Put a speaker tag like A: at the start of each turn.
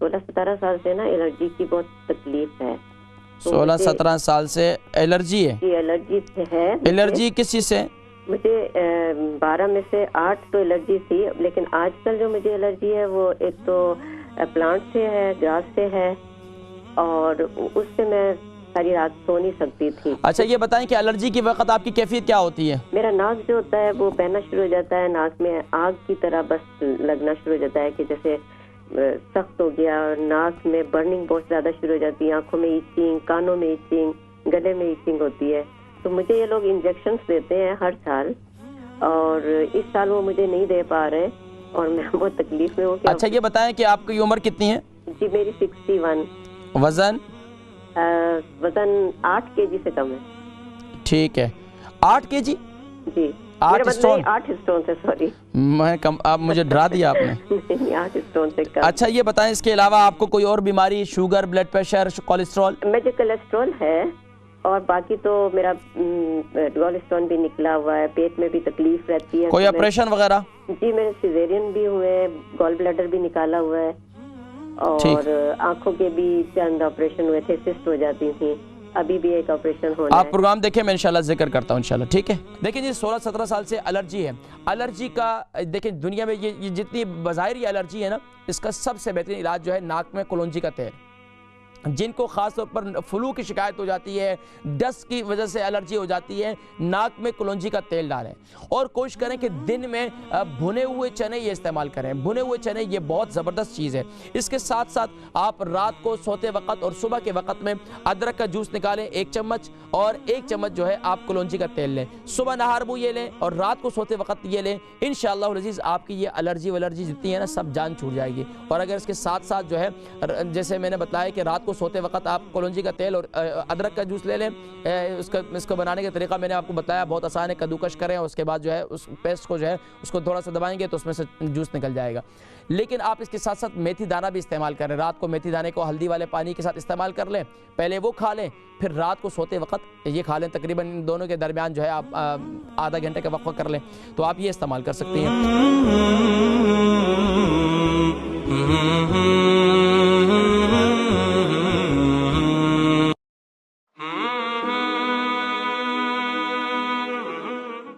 A: 16-17 साल से ना एलर्जी की बहुत तकलीफ है।
B: 16-17 साल से एलर्जी है?
A: एलर्जी है।
B: एलर्जी किस चीज़ से?
A: मुझे 12 में से 8 तो एलर्जी थी, लेकिन आजकल जो मुझे एलर्जी है वो एक तो प्लांट से है, ग्रास से है, और उससे मैं सारी रात सो नहीं सकती थी।
B: अच्छा, ये बताएं कि एलर्जी के वक्त आपकी कैफियत क्या होती है?
A: मेरा नाक जो होता है वो बहना शुरू हो जाता है, नाक में आग की तरह बस लगना शुरू हो जाता है कि जैसे सख्त हो गया, और नाक में बर्निंग बहुत ज्यादा शुरू हो जाती है, आंखों में इचिंग, कानों में इचिंग, गले में इचिंग होती है। तो मुझे ये लोग इंजेक्शंस देते हैं हर साल, और इस साल वो मुझे नहीं दे पा रहे और मैं बहुत तकलीफ में हूँ।
B: अच्छा, ये बताएं कि आपकी उम्र कितनी है?
A: जी मेरी 61।
B: वजन?
A: वजन 8 kg से कम है।
B: ठीक है, 8 kg?
A: जी
B: 8 स्टोन?
A: 8 स्टोन से, सॉरी
B: मैं कम, आप मुझे डरा दिया आपने।
A: नहीं, 8 स्टोन से कम।
B: अच्छा, ये बताएं इसके अलावा आपको कोई और बीमारी, शुगर, ब्लड प्रेशर, कोलेस्ट्रॉल?
A: मुझे कोलेस्ट्रॉल है और बाकी तो मेरा गॉल भी निकला हुआ है, पेट में भी तकलीफ रहती है।
B: कोई ऑपरेशन वगैरह?
A: जी मेरे सिजेरियन भी हुए, गॉल ब्लैडर भी निकाला हुआ है, और आंखों के भी चंद ऑपरेशन हुए थे, सिस्ट हो जाती थी, अभी भी एक ऑपरेशन होना है।
B: आप प्रोग्राम देखें, मैं इंशाल्लाह जिक्र करता हूँ इंशाल्लाह, ठीक है। देखिए जी, 16-17 साल से एलर्जी है। एलर्जी का देखिए दुनिया में ये जितनी बज़ाहिर एलर्जी है ना, इसका सबसे बेहतरीन इलाज जो है नाक में कलौंजी का तेल। जिनको ख़ास तौर पर फ्लू की शिकायत हो जाती है, डस्ट की वजह से एलर्जी हो जाती है, नाक में कलौंजी का तेल डालें और कोशिश करें कि दिन में भुने हुए चने ये इस्तेमाल करें। भुने हुए चने ये बहुत ज़बरदस्त चीज़ है। इसके साथ साथ आप रात को सोते वक्त और सुबह के वक्त में अदरक का जूस निकालें 1 चम्मच, और 1 चम्मच जो है आप कलौंजी का तेल लें। सुबह नहार मुँह ये लें और रात को सोते वक्त ये लें। इंशाअल्लाह अज़ीज़ आपकी ये एलर्जी वलर्जी जितनी है ना, सब जान छूट जाएगी। और अगर इसके साथ साथ जो है, जैसे मैंने बताया कि रात सोते वक्त आप कलौंजी का तेल और अदरक का जूस ले लें, इसको बनाने का तरीका मैंने आपको बताया, बहुत आसान है। कद्दूकश करें और उसके बाद जो है उस पेस्ट को जो है उसको थोड़ा सा दबाएंगे तो उसमें से जूस निकल जाएगा। लेकिन आप इसके साथ साथ मेथी दाना भी इस्तेमाल करें। रात को मेथी दाने को हल्दी वाले पानी के साथ इस्तेमाल कर लें, पहले वो खा लें, फिर रात को सोते वक्त ये खा लें। तकरीबन इन दोनों के दरमियान जो है आप आधा घंटे का वक्फा कर लें, तो आप ये इस्तेमाल कर सकती हैं।